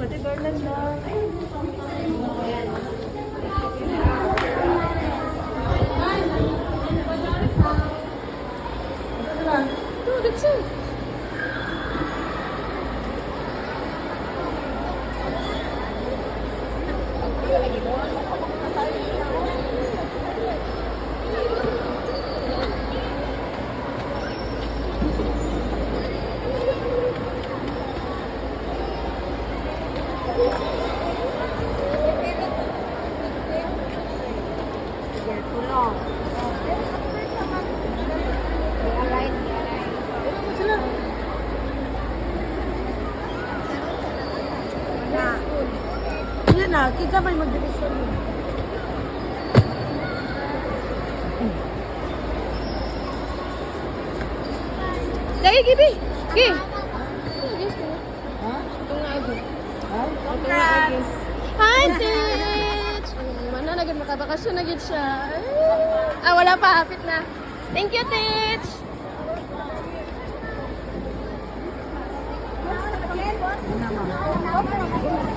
Pati garland lang. No, that's it. Yan na, kita may mag-division mo. Dagi, Gibi. Gi. Ha? Congrats! Hi, Titch! Mana na gid makabakasyon na gid siya. Ah, wala pa. Hapit na. Thank you, Titch! Ano naman?